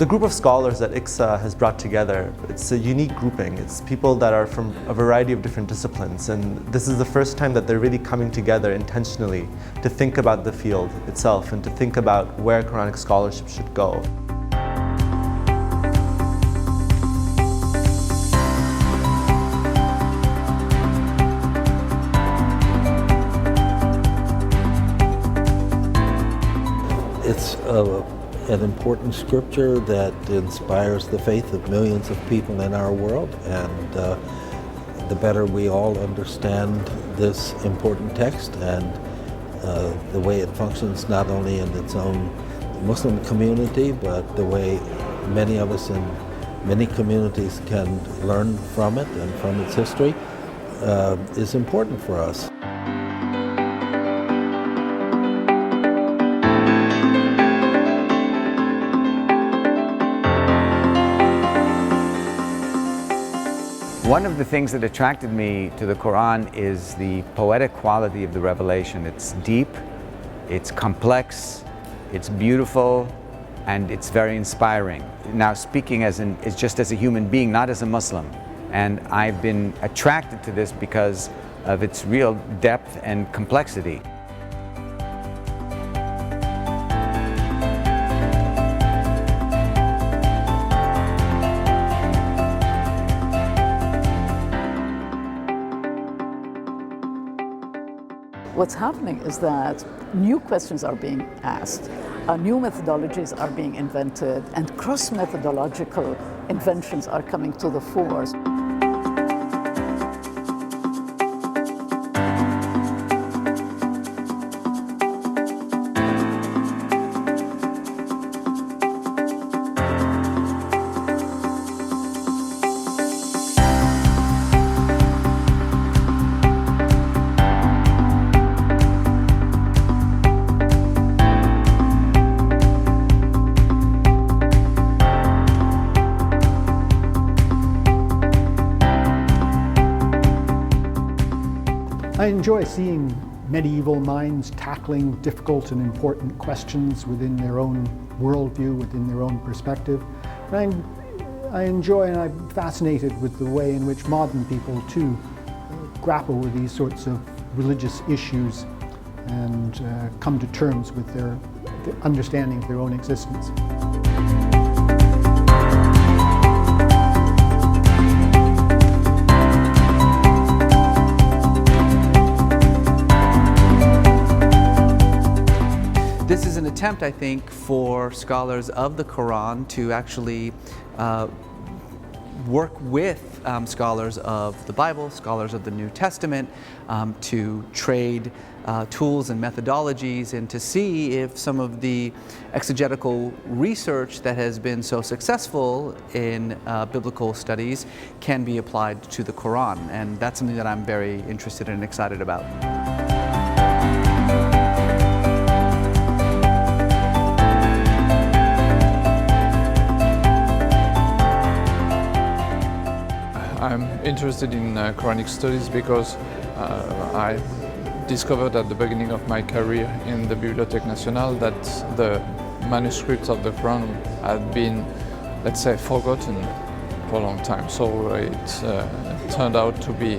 group of scholars that IQSA has brought together, it's a unique grouping. It's people that are from a variety of different disciplines, and this is the first time that they're really coming together intentionally to think about the field itself and to think about where Quranic scholarship should go. It's an important scripture that inspires the faith of millions of people in our world, and the better we all understand this important text and the way it functions not only in its own Muslim community, but the way many of us in many communities can learn from it and from its history is important for us. One of the things that attracted me to the Quran is the poetic quality of the revelation. It's deep, it's complex, it's beautiful, and it's very inspiring. Now, speaking as just as a human being, not as a Muslim. And I've been attracted to this because of its real depth and complexity. What's happening is that new questions are being asked, new methodologies are being invented, and cross-methodological inventions are coming to the fore. I enjoy seeing medieval minds tackling difficult and important questions within their own worldview, within their own perspective. And I enjoy and I'm fascinated with the way in which modern people too grapple with these sorts of religious issues and come to terms with their understanding of their own existence. This is an attempt, I think, for scholars of the Quran to actually work with scholars of the Bible, scholars of the New Testament, to trade tools and methodologies, and to see if some of the exegetical research that has been so successful in biblical studies can be applied to the Quran. And that's something that I'm very interested and excited about. I'm interested in Quranic studies because I discovered at the beginning of my career in the Bibliothèque Nationale that the manuscripts of the Quran had been, let's say, forgotten for a long time. So it turned out to be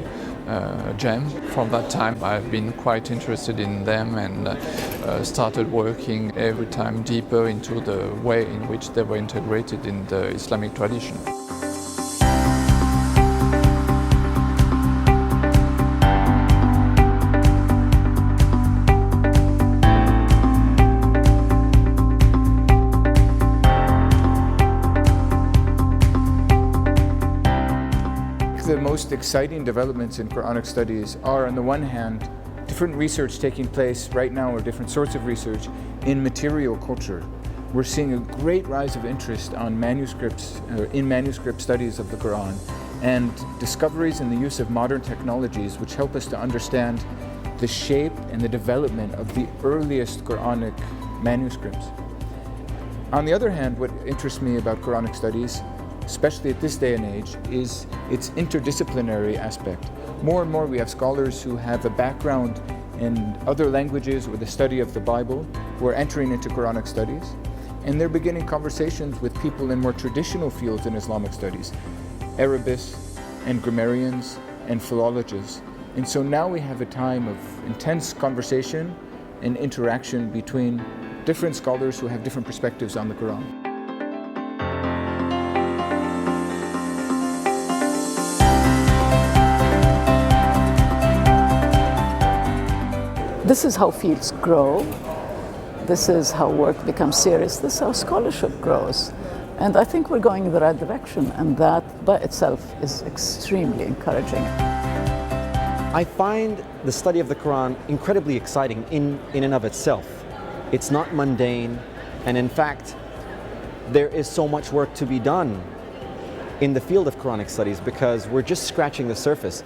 a gem. From that time I've been quite interested in them and started working every time deeper into the way in which they were integrated in the Islamic tradition. The most exciting developments in Quranic studies are, on the one hand, different research taking place right now, or different sorts of research in material culture. We're seeing a great rise of interest on manuscripts, in manuscript studies of the Quran, and discoveries in the use of modern technologies which help us to understand the shape and the development of the earliest Quranic manuscripts. On the other hand, what interests me about Quranic studies, especially at this day and age, is its interdisciplinary aspect. More and more we have scholars who have a background in other languages or the study of the Bible who are entering into Quranic studies. And they're beginning conversations with people in more traditional fields in Islamic studies, Arabists and grammarians and philologists. And so now we have a time of intense conversation and interaction between different scholars who have different perspectives on the Quran. This is how fields grow. This is how work becomes serious. This is how scholarship grows. And I think we're going in the right direction, and that by itself is extremely encouraging. I find the study of the Quran incredibly exciting in and of itself. It's not mundane, and in fact, there is so much work to be done in the field of Quranic studies because we're just scratching the surface.